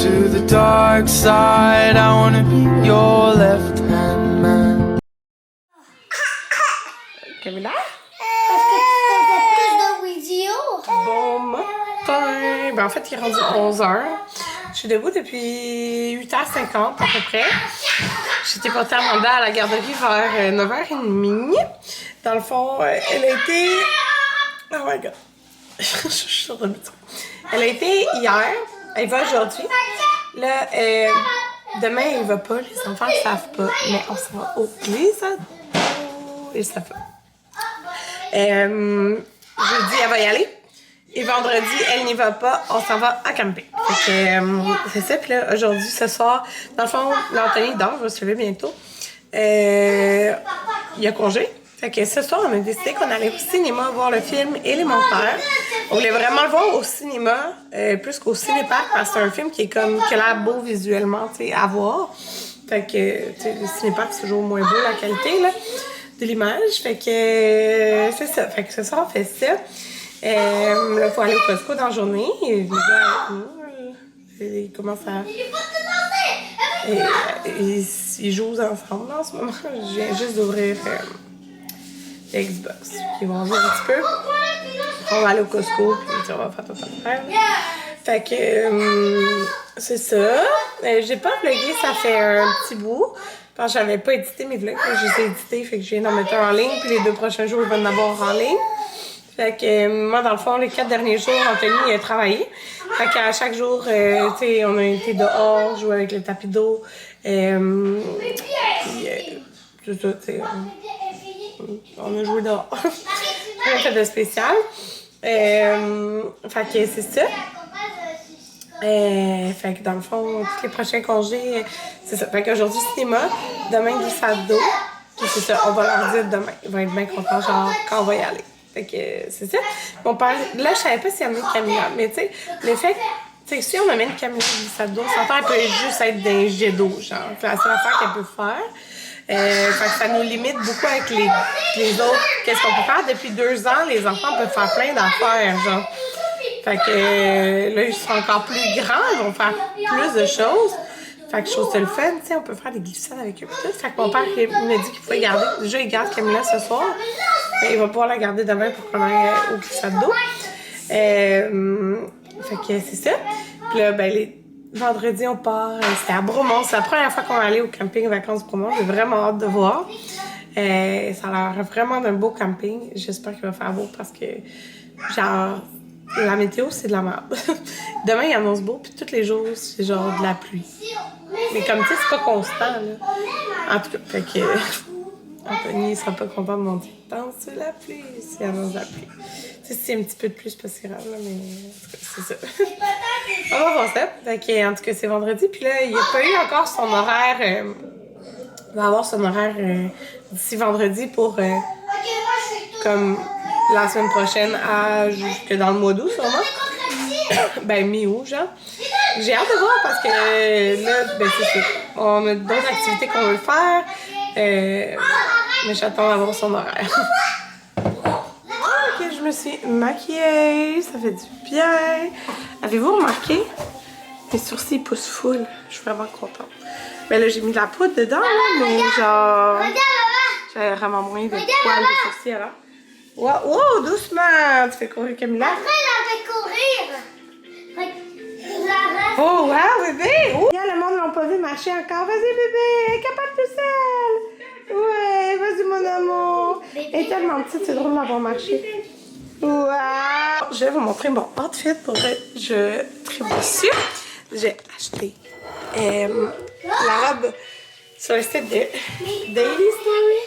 to the dark side. I wanna be your left-hand man. Camilla? Parce que tu faisais plus de vidéos. Bon matin! Ben, en fait, il est rendu 11h. Je suis debout depuis 8h50 à peu près. J'étais portée Amanda à la garderie vers 9h30. Dans le fond, elle a été... Oh my god! Je suis sur le métro. Elle a été hier, elle va aujourd'hui. Là, demain, elle va pas, les enfants ne savent pas. Mais on s'en va au les ados. Ils savent pas. Jeudi, elle va y aller. Et vendredi, elle n'y va pas. On s'en va à camper. Fait que, c'est ça. Puis là, aujourd'hui, ce soir, dans le fond, l'Anthony dort, va se lever bientôt. Il y a congé. Fait que ce soir, on a décidé qu'on allait au cinéma voir le film Élémentaire. On voulait vraiment le voir au cinéma, plus qu'au cinéparc, parce que c'est un film qui est comme, qui a l'air beau visuellement, tu sais, à voir. Fait que, tu sais, le cinéparc, c'est toujours moins beau, la qualité, là, de l'image. Fait que, c'est ça. Fait que ce soir, on fait ça. Là, il faut aller au Costco dans la journée. Et les gars, ils commencent à... Ils jouent ensemble en ce moment. Je viens juste d'ouvrir l'Xbox. Ils vont jouer un petit peu. On va aller au Costco, puis on va faire tout ça faire. Fait que c'est ça. J'ai pas vlogué, ça fait un petit bout. Parce que j'avais pas édité mes vlogs. Je les ai édités, fait que je viens d'en mettre un en ligne. Puis les 2 prochains jours, il va en avoir en ligne. Fait que moi, dans le fond, les 4 derniers jours, Anthony a travaillé. Fait qu'à chaque jour, tu sais, on a été dehors, jouer avec le tapis d'eau. Puis, tout ça, tu sais, on a joué dehors. On a fait de spécial. Fait que c'est ça. Fait que dans le fond, tous les prochains congés, c'est ça. Fait qu'aujourd'hui, cinéma, demain, glissade d'eau. Puis c'est ça, on va leur dire demain. Ils vont être bien contents, genre, quand on va y aller. Fait que c'est ça. Mon père, là, je savais pas s'il y amenait Camilla, mais tu sais, le fait que, tu sais, si on amène Camilla à glissade d'eau, son père peut juste être d'un jet d'eau, genre. C'est la seule affaire qu'elle peut faire. Fait que ça nous limite beaucoup avec les autres. Qu'est-ce qu'on peut faire? Depuis 2 ans, les enfants peuvent faire plein d'affaires, genre. Fait que là, ils sont encore plus grands, ils vont faire plus de choses. Fait que je trouve ça le fun, tu sais, on peut faire des glissades avec eux. Fait que mon père il m'a dit qu'il pouvait garder. Déjà, il garde Camilla ce soir. Mais il va pouvoir la garder demain pour qu'on aille au glissade d'eau. Fait que c'est ça. Puis là, ben, les vendredis, on part. C'était à Bromont. C'est la première fois qu'on va aller au camping vacances Bromont. J'ai vraiment hâte de voir. Ça a l'air vraiment d'un beau camping. J'espère qu'il va faire beau parce que, genre, la météo, c'est de la merde. Demain, il annonce beau, puis tous les jours, c'est genre de la pluie. Mais comme tu sais, c'est pas constant, là. En tout cas, fait que Anthony, il sera pas content de mon dire « Pense sur la pluie, s'il annonce la pluie. » Tu sais, c'est un petit peu de pluie, c'est pas si grave, là, mais en tout cas, c'est ça. On va voir ça. Fait que, en tout cas, c'est vendredi, puis là, il a pas eu encore son horaire. Il va avoir son horaire d'ici vendredi pour, comme, la semaine prochaine à jusque dans le mois d'août, sûrement. Ben, mi-août, genre. J'ai hâte de voir parce que là, ben, c'est ça. On a d'autres activités qu'on veut faire. Mais j'attends d'avoir son horaire. Ok, je me suis maquillée. Ça fait du bien. Avez-vous remarqué? Mes sourcils poussent full. Je suis vraiment contente. Ben là, j'ai mis de la poudre dedans, là, mais genre... J'avais vraiment moins de poils de sourcils, alors. Wow, wow, doucement! Tu fais courir Camilla? Après, elle avait courir. Oh, wow, bébé! Oh. Yeah, le monde l'a pas vu marcher encore. Vas-y, bébé! Elle est capable tout seule! Ouais, vas-y, mon amour! Elle est tellement petite, c'est drôle de l'avoir marché. Wow! Je vais vous montrer mon outfit pour que je tripe dessus. J'ai acheté la robe sur le site de Daily Story.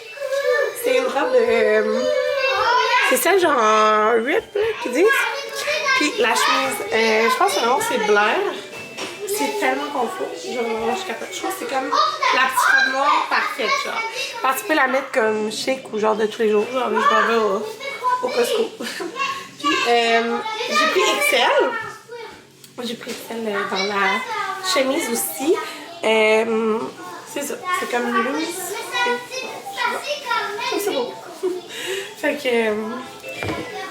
C'est une robe c'est celle genre en rip, là, qu'ils disent. Puis la chemise, je pense que le nom c'est Blair. C'est tellement confort. Genre, je capote. Je trouve que c'est comme la petite robe noire parfaite, genre. Parce que tu peux la mettre comme chic ou genre de tous les jours. Genre, je m'en vais au Costco. Puis, j'ai pris XL. J'ai pris XL dans la chemise aussi. C'est ça. C'est comme loose. C'est beau. Fait que...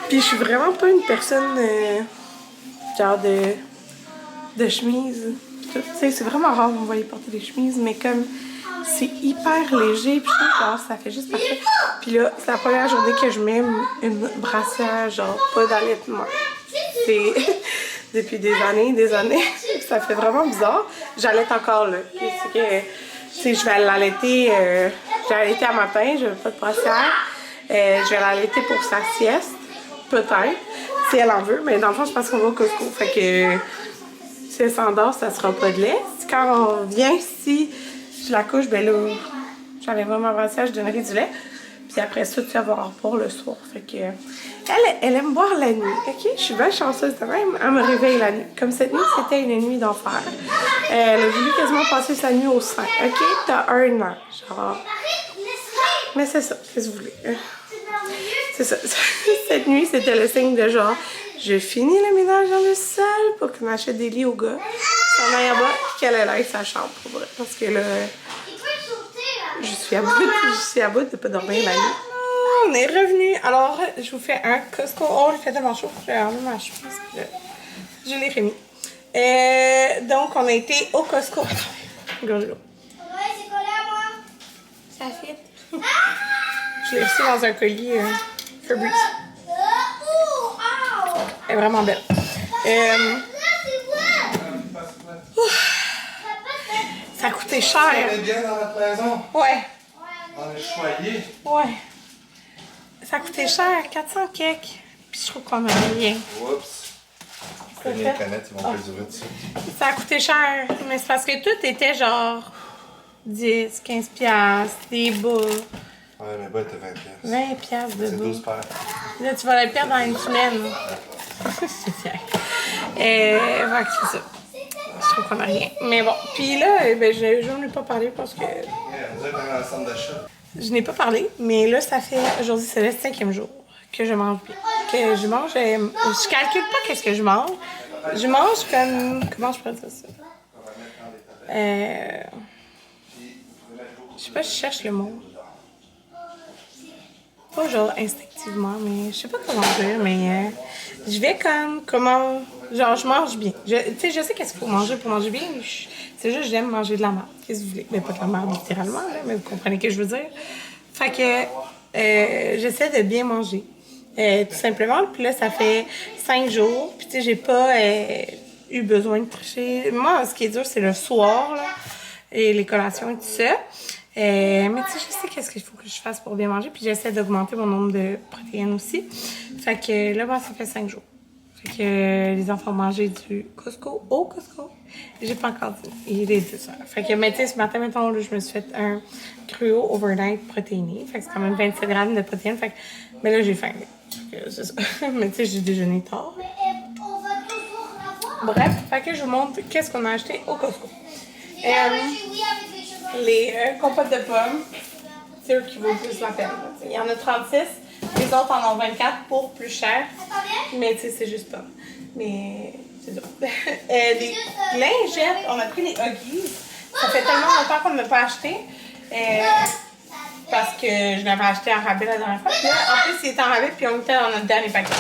puis je suis vraiment pas une personne genre de chemise. tout. Tu sais, c'est vraiment rare, vous me voyez porter des chemises, mais comme c'est hyper léger, puis genre, ça fait juste parfait. Puis là, c'est la première journée que je mets une brassière, genre, pas d'allaitement. C'est depuis des années. Ça fait vraiment bizarre. J'allaite encore, là. Puis c'est que, tu sais, je vais l'allaiter, j'ai allaité à matin, je n'ai pas de brassière. Je vais l'allaiter pour sa sieste, peut-être, si elle en veut. Mais dans le fond, c'est parce qu'on va au Costco. Fait que si elle s'endort, ça sera pas de lait. Quand on vient ici, je la couche, ben là, j'enlèverai ma brassière, je donnerai du lait. Puis après ça, tu vas avoir pour le soir. Fait que elle aime boire la nuit. OK? Je suis bien chanceuse de même. Elle me réveille la nuit. Comme cette nuit, c'était une nuit d'enfer. Elle a voulu quasiment passer sa nuit au sein. OK? T'as 1 an. Genre. Mais c'est ça. Qu'est-ce que vous voulez? C'est ça. Cette nuit, c'était le signe de genre, je finis le ménage dans le sol pour qu'on achète des lits au gars. S'en aille en bas, puis qu'elle aille sa chambre pour vrai. Parce que là, je suis à bout de pas dormir la nuit. On est revenu. Alors, je vous fais un Costco. Oh, il fait tellement chaud. J'ai enlevé ma chemise. Je l'ai remis. Donc, on a été au Costco. Gorge l'eau. Ça fit. Je l'ai reçu dans un colis Febreze. Elle est vraiment belle. Ça a coûté cher. Elle est bien dans notre maison. Ouais. Dans le choyer. Ouais. Ça a coûté cher, 400 cakes. Puis je trouve qu'on a rien. Oups. Les canettes, ils vont mesurer dessus. Ça a coûté cher, mais c'est parce que tout était genre 10, 15 piastres, des bas. Ouais, mais bas, t'as 20 piastres. 20 piastres de C'est bas. 12 paires. Là, tu vas le perdre dans une semaine. C'est fier. Ouais, c'est ça. Je trouve qu'on a rien. Mais bon. Puis là, ben, j'en ai pas parlé parce que... Yeah, vous êtes dans le centre d'achat. Je n'ai pas parlé, mais là, ça fait... Aujourd'hui, c'est le 5e jour que je mange bien. Que je mange... je calcule pas qu'est-ce que je mange. Je mange comme... Comment je pourrais dire ça? Je sais pas, je cherche le mot. Pas genre instinctivement, mais je sais pas comment dire, mais je vais comme comment... Genre, je mange bien. Tu sais, je sais qu'est-ce qu'il faut manger pour manger bien. C'est juste, j'aime manger de la merde. Qu'est-ce que vous voulez? Mais pas de la merde littéralement, là, mais vous comprenez ce que je veux dire. Fait que j'essaie de bien manger. Tout simplement. Puis là, ça fait 5 jours. Puis tu sais, j'ai pas eu besoin de tricher. Moi, ce qui est dur, c'est le soir, là, et les collations et tout ça. Mais tu sais, je sais qu'est-ce qu'il faut que je fasse pour bien manger. Puis j'essaie d'augmenter mon nombre de protéines aussi. Fait que là, ça fait 5 jours. Fait que les enfants ont mangé du Costco au Costco. J'ai pas encore dit. Il est 2 heures. Fait que, mais tu sais, ce matin, mettons, là, je me suis fait un cruau overnight protéiné. Fait que c'est quand même 27 grammes de protéines. Fait que, mais là, j'ai faim. Fait que c'est ça. Mais tu sais, j'ai déjeuné tard. Bref, fait que je vous montre qu'est-ce qu'on a acheté au Costco. Les compotes de pommes, c'est eux qui vaut plus la peine. Il y en a 36. Les autres en ont 24 pour plus cher. Mais tu sais, c'est juste pas. Mais c'est ça. Les lingettes, on a pris les Huggies. Ça fait tellement longtemps qu'on ne l'a pas acheté. Parce que je l'avais acheté en rabais la dernière fois. Puis là, en plus, il était en rabais, puis on était dans notre dernier paquet.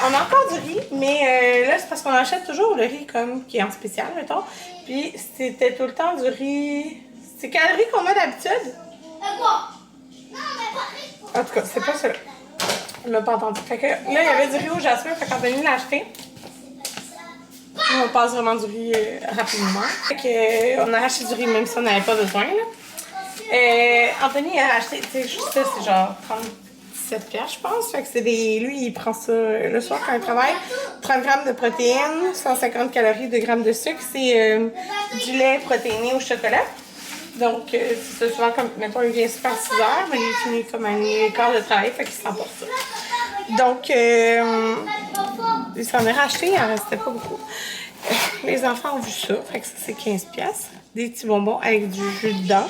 On a encore du riz, mais là, c'est parce qu'on achète toujours le riz comme qui est en spécial, mettons. Puis c'était tout le temps du riz. C'est quel riz qu'on a d'habitude? En tout cas, c'est pas celui-là. On l'a pas entendu. Fait que là, il y avait du riz au jasmin, fait qu'Anthony l'a acheté. On passe vraiment du riz rapidement. Fait que, on a acheté du riz même si on n'avait pas besoin. Là. Anthony a acheté, tu sais, juste ça, c'est genre 37 piastres, je pense. Fait que c'est des. Lui, il prend ça le soir quand il travaille. 30 grammes de protéines, 150 calories, 2 grammes de sucre. C'est du lait protéiné au chocolat. Donc, c'est souvent comme, mettons, il vient super à 6 heures, mais il finit comme à 1h15 de travail, fait qu'il s'emporte ça. Donc, il s'en est racheté, il en restait pas beaucoup. Les enfants ont vu ça, fait que ça, c'est 15 piastres. Des petits bonbons avec du jus dedans.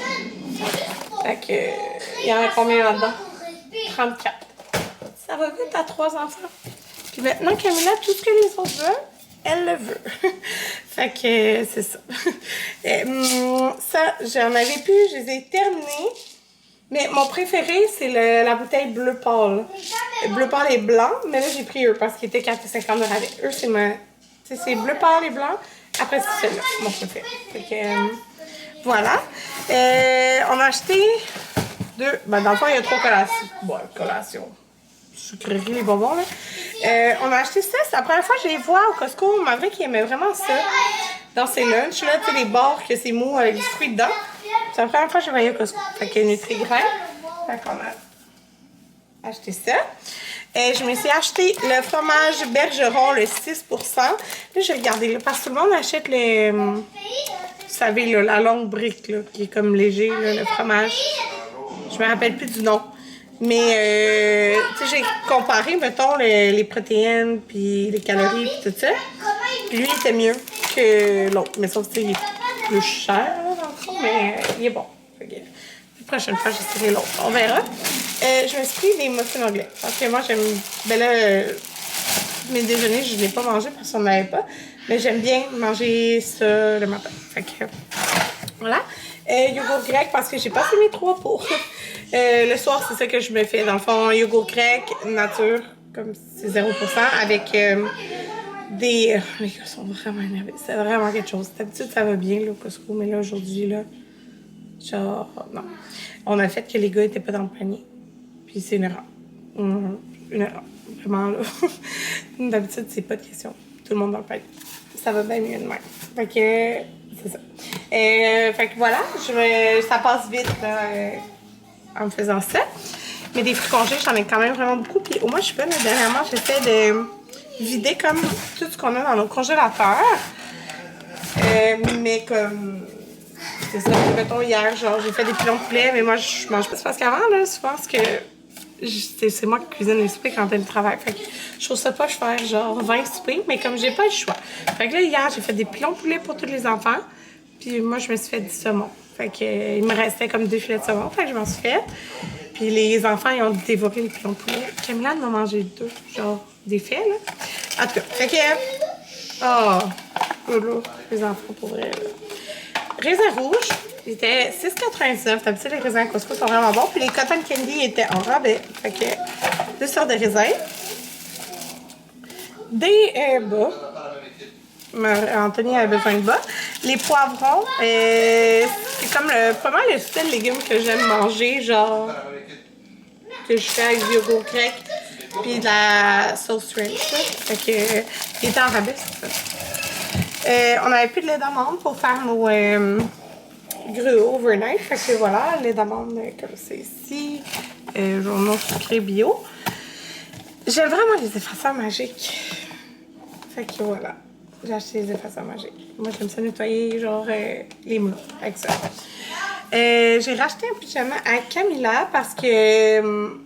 Fait que, il y en a combien là-dedans? 34. Ça va vite à 3 enfants. Puis maintenant, Camilla, tout ce que les autres veulent, elle le veut. Fait que c'est ça. Ça, j'en avais plus, je les ai terminés. Mais mon préféré, c'est la bouteille bleu pâle. Bleu pâle et blanc, mais là, j'ai pris eux parce qu'ils étaient 4,50 de rabais. Eux, c'est bleu pâle et blanc Après, c'est celui-là, mon préféré. Fait que, voilà. On a acheté deux. Ben, dans le fond, il y a 3 collations. Bon, collations. Sucreries, les bonbons, là. On a acheté ça. C'est la première fois que je les vois au Costco. Maverick, il aimait vraiment ça. Dans ses lunchs, là, tu sais, les barres que c'est mou avec du fruit dedans. C'est la première fois que je les voyais au Costco. Fait que Nutri-Grain. Fait qu'on a acheté ça. Je me suis acheté le fromage Bergeron, le 6%. Là, j'ai regardé, là, parce que tout le monde achète le... vous savez, là, la longue brique, là, qui est comme léger, là, le fromage. Je me rappelle plus du nom. Mais, tu sais, j'ai comparé, mettons, les protéines, puis les calories, puis tout ça. Puis lui, il était mieux que l'autre. Mais sauf que, il est plus cher, là, dans le fond, mais il est bon. Fait que, la prochaine fois, j'essaierai l'autre. On verra. Je me suis pris des muffins anglais. Parce que moi, j'aime... Ben là, mes déjeuners, je ne l'ai pas mangé parce qu'on n'avait pas. Mais j'aime bien manger ça le matin. Fait que, voilà. Yogourt grec parce que j'ai pas fait mes 3 pots. Le soir, c'est ça que je me fais. Dans le fond, yogourt grec, nature, comme c'est 0%, avec des... les gars sont vraiment énervés. C'est vraiment quelque chose. D'habitude, ça va bien, là, au Costco, mais là, aujourd'hui, là, genre, non. On a fait que les gars étaient pas dans le panier. Puis c'est une erreur. Une erreur. Vraiment, là. D'habitude, c'est pas de question. Tout le monde dans le panier. Ça va bien mieux de même. Fait que, c'est ça. Fait que voilà, ça passe vite, là, en me faisant ça. Mais des fruits congés, j'en ai quand même vraiment beaucoup. Puis au moins, je sais pas, là, dernièrement, j'essaie de vider comme tout ce qu'on a dans nos congélateurs. Mais comme... C'est ça, mettons, hier, genre, j'ai fait des pilons de poulet, mais moi, je mange pas. C'est parce qu'avant, là, souvent, parce que c'est moi qui cuisine les soupers quand elle travaille. Fait que je trouve ça pas, je fais genre 20 soupers, mais comme j'ai pas le choix. Fait que là, hier, j'ai fait des pilons de poulet pour tous les enfants. Puis moi, je me suis fait du saumon. Fait que il me restait comme 2 filets de saumon. Fait que je m'en suis fait. Puis les enfants, ils ont dévoré les pilons de poulet. Camilla m'a mangé 2, genre des faits, là. En tout cas, fait que... Oh, les enfants, pour vrai, là. Raisin rouge, il était 6,99. D'habitude, les raisins à Costco sont vraiment bons. Puis les cotton candy étaient en rabais. Fait que 2 sortes de raisins. Des bas. Anthony avait besoin de bas. Les poivrons, c'est comme pas mal le style de légumes que j'aime manger. Genre, que je fais avec du yogourt grec. Puis de la sauce ranch. Fait que, il était en rabais, c'est ça. On avait plus de lait d'amande pour faire nos gruau overnight. Fait que voilà, lait d'amande comme c'est ici. Journaux sucré bio. J'aime vraiment les effaceurs magiques. Fait que voilà, j'ai acheté les effaceurs magiques. Moi, j'aime ça nettoyer genre les murs avec ça. J'ai racheté un pyjama à Camilla parce que...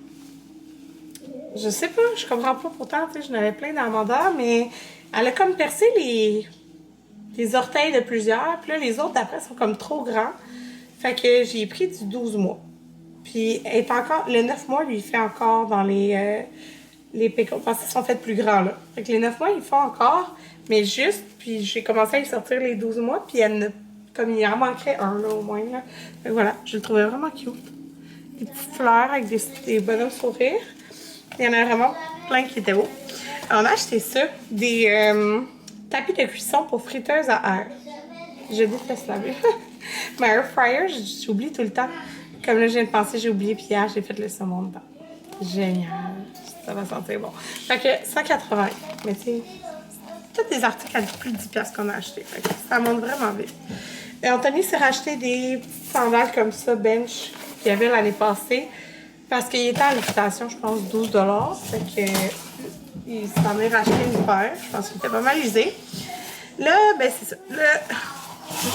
je sais pas, je comprends pas pourtant, tu sais, j'en avais plein dans mon mandat, mais elle a comme percé les orteils de plusieurs, puis là, les autres d'après sont comme trop grands. Fait que j'ai pris du 12 mois. Puis elle est encore, le 9 mois, lui, il fait encore dans les pickles, parce qu'ils sont faits plus grands, là. Fait que les 9 mois, ils font encore, mais juste, puis j'ai commencé à y sortir les 12 mois, puis elle ne, comme il en manquerait un, là, au moins, là. Fait que voilà, je le trouvais vraiment cute. Des petites fleurs avec des bonhommes sourires. Il y en a vraiment plein qui étaient beaux. On a acheté ça, des tapis de cuisson pour friteuse à air. Je déteste laver. Ma air fryer, j'oublie tout le temps. Comme là, je viens de penser, j'ai oublié, puis hier, j'ai fait le saumon dedans. Génial. Ça va sentir bon. Fait que 180. Mais tu sais, tous des articles à plus de 10$ qu'on a acheté. Fait que ça monte vraiment vite. Et Anthony s'est racheté des petites sandales comme ça, bench, qu'il y avait l'année passée. Parce qu'il était à l'équitation, je pense, 12$. Fait que il s'en est racheté une paire. Je pense qu'il était pas mal usé. Là, ben c'est ça. Là,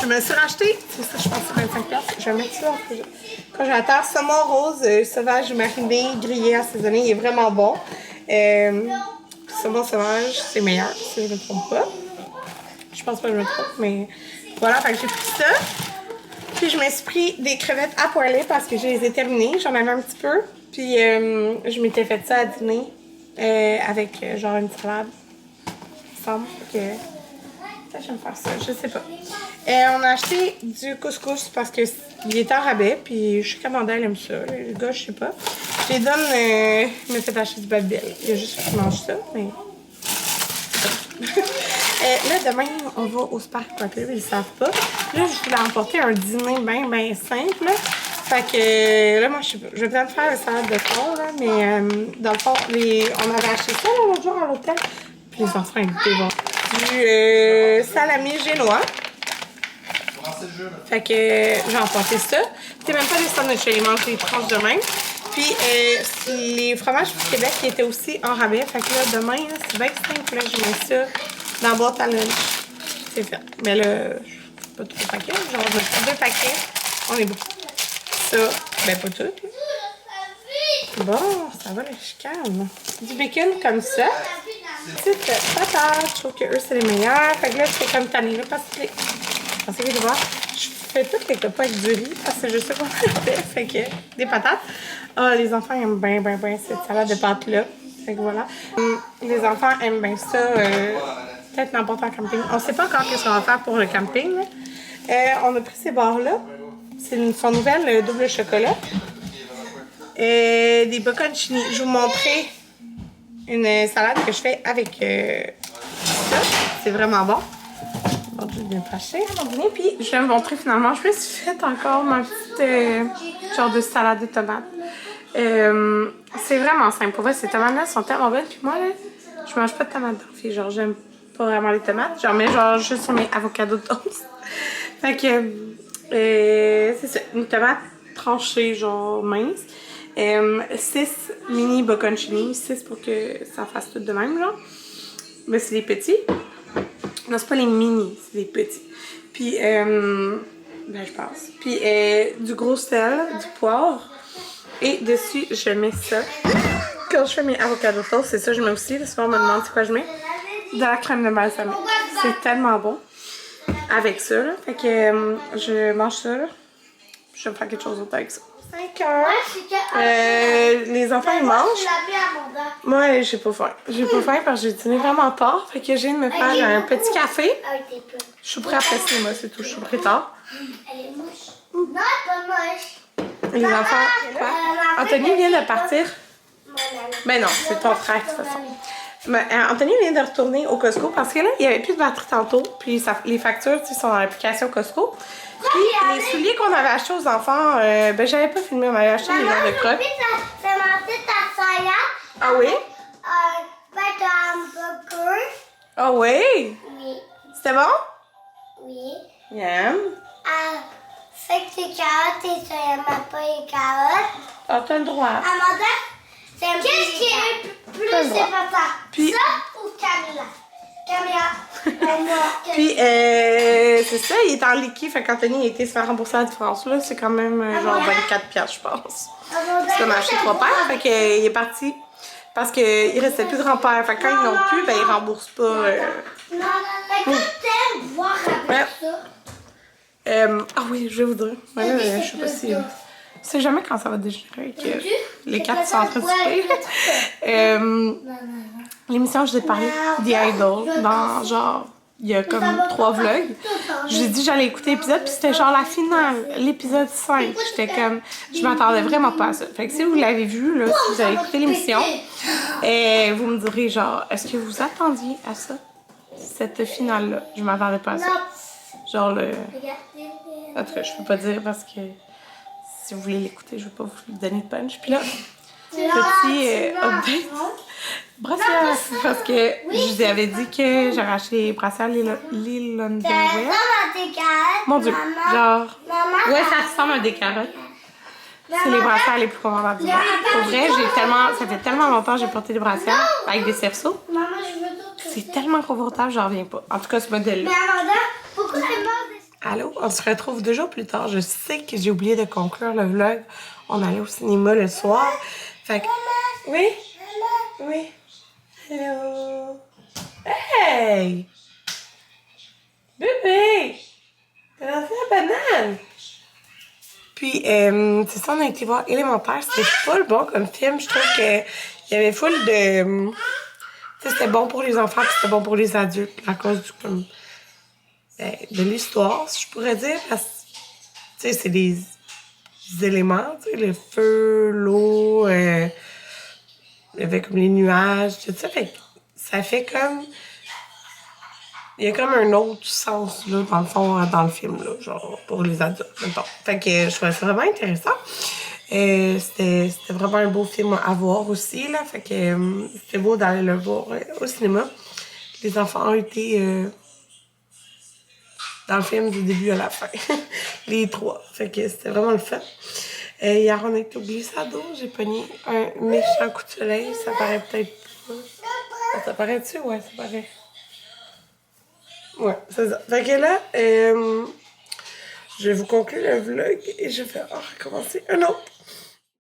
je me suis racheté, c'est ça, je pense que c'est 25$. Je vais mettre ça en congélateur. Saumon rose, sauvage mariné, grillé, assaisonné. Il est vraiment bon. Saumon sauvage, c'est meilleur, si je ne me trompe pas. Je pense pas que je me trompe, mais voilà, fait que j'ai pris ça. Puis je me suis pris des crevettes à poêler parce que je les ai terminées. J'en avais un petit peu. Puis je m'étais fait ça à dîner avec genre une salade. Ensemble. Fait que peut-être je vais me faire ça, je sais pas. On a acheté du couscous parce qu'il était en rabais. Puis je sais qu'Amanda elle aime ça. Les gars, je sais pas. Je les donne, il m'a fait acheter du babel. Il y a juste qui mange ça, mais... Là, demain, on va au Spark Club, ils le savent pas. Là, je voulais emporter un dîner bien simple. Là. Fait que là, moi, je vais peut-être faire une salade de porc, là, mais dans le fond, on avait acheté ça l'autre jour à l'hôtel. Puis les enfants étaient bons. Du salami génois. Fait que j'ai emporté ça. C'était même pas des sandwichs, ils mangent des tranches de même. Puis les fromages du Québec qui étaient aussi en rabais. Fait que là, demain, c'est bien simple. Là, je mets ça dans la boîte à lunch. C'est fait. Mais là, pas trop de paquets. Genre, je vais 2 paquets. On est beaucoup. Ça, ben pas tout. Bon, ça va, là, je calme. Du bacon comme ça. Petite patate. Je trouve que eux, c'est les meilleurs. Fait que là, je fais comme tannée, là, parce que les voir. Je fais toutes les repas avec du riz parce que je sais comment je fais. Fait que des patates. Ah, les enfants aiment bien cette salade de pâtes-là. Fait que voilà. Les enfants aiment bien ça. Peut-être n'importe en camping. On sait pas encore ce qu'on va faire pour le camping. On a pris ces barres-là. C'est son nouvelle double chocolat. Des bocconcini. Je vais vous montrer une salade que je fais avec ça. C'est vraiment bon. Bon, je vais bien passer. Puis je vais vous montrer finalement. Je me suis fait encore ma petite genre de salade de tomates. C'est vraiment simple. Pour vrai, ces tomates-là sont tellement bonnes. Puis moi, là, je mange pas de tomates dans le fil. Genre, j'aime pas vraiment les tomates. J'en mets genre juste sur mes avocados de toast. Fait que c'est ça. Une tomate tranchée, genre mince. 6 mini bocconcini. 6 pour que ça fasse tout de même, genre. Mais c'est des petits. Non, c'est pas les mini, c'est les petits. Puis, ben, je pense. Puis, du gros sel, du poivre. Et dessus, je mets ça. Quand je fais mes avocados toast, c'est ça que je mets aussi. Parce qu'on me demande c'est quoi je mets. De la crème de balsamique. C'est tellement bon. Avec ça, là. Fait que je mange ça, là. Je vais me faire quelque chose d'autre avec ça. 5 heures. Les enfants, ils mangent. Moi, j'ai pas faim. J'ai pas faim parce que j'ai dîné vraiment tard. Fait que je viens de me faire un petit café. Je suis prête après cinéma, c'est tout. Je suis prête tard. Elle est moche. Non, elle est pas moche. Les enfants, quoi? Anthony vient de partir. Ben non, c'est ton frère de toute façon. Mais, Anthony vient de retourner au Costco parce que là, il n'y avait plus de batterie tantôt. Puis les factures, tu sais, sont dans l'application Costco. Puis les souliers qu'on avait achetés aux enfants, ben j'avais pas filmé, on avait acheté les genres de crocs. T'as mangé ta salade. Ah oui? Avec un hamburger. Ah oui? Oui. C'était bon? Oui. Yum. Fait que tes carottes et ça n'aime pas les carottes. Ah, t'as le droit. Amanda, qu'est-ce qui est plus important? Puis... Ça ou Camilla? Camilla. Puis, c'est ça, il est en liquide. Fait qu'Anthony a été se faire rembourser la différence. Là, c'est quand même genre 24$, je pense. C'est comme acheter 3 paires. Fait qu'il est parti. Parce qu'il restait plus grand-père. Fait que quand ils n'ont plus, ben ils remboursent pas. Non, mais quand t'aimes voir avec ça. Ah oui, je vais vous dire. Ouais, là, je sais pas si. Je sais jamais quand ça va dégénérer. Que les 4 sont en train de souper. L'émission, je vous ai parlé The Idol dans genre, il y a comme 3 vlogs. J'ai dit j'allais écouter l'épisode, puis c'était genre la finale, l'épisode 5. J'étais comme, je m'attendais vraiment pas à ça. Fait que si vous l'avez vu, là, si vous avez écouté l'émission, vous me direz genre, est-ce que vous attendiez à ça? Cette finale-là, je m'attendais pas à ça. Genre le... En tout cas, je peux pas dire parce que si vous voulez l'écouter, je vais pas vous donner de punch. Puis là, petit update. Brassière, parce que je vous avais dit que j'avais acheté les brassières Lil Underwear. Mon Dieu, genre, ouais, ça ressemble à des carottes. C'est les brassières les plus confortables du monde. Pour vrai, ça fait tellement longtemps que j'ai porté des brassières avec des cerceaux. C'est tellement confortable, j'en reviens pas. En tout cas, ce modèle-là. Allô, on se retrouve 2 jours plus tard. Je sais que j'ai oublié de conclure le vlog. On allait au cinéma le soir. Fait que... Oui? Oui. Hello. Hey! Bébé! T'as lancé la banane! Puis, c'est ça, on a été voir Élémentaire. C'était full bon comme film. Je trouve qu'il y avait full de... Tu sais, c'était bon pour les enfants puis c'était bon pour les adultes à cause du... Comme, de l'histoire, si je pourrais dire. Parce que, tu sais, c'est des éléments, tu sais, le feu, l'eau... il y avait comme les nuages, tout ça. Fait que ça fait comme il y a comme un autre sens, là, dans le fond, dans le film, là, genre, pour les adultes, mettons. Fait que je trouvais ça vraiment intéressant. C'était vraiment un beau film à voir aussi, là. Fait que c'était beau d'aller le voir au cinéma. Les enfants ont été dans le film du début à la fin. Les 3. Fait que c'était vraiment le fun. Hier, on a été au glissado. J'ai pogné un méchant coup de soleil. Ça paraît peut-être pas. Ça paraît-tu? Ouais, ça paraît. Ouais, c'est ça. Fait que là, je vais vous conclure le vlog et je vais recommencer un autre.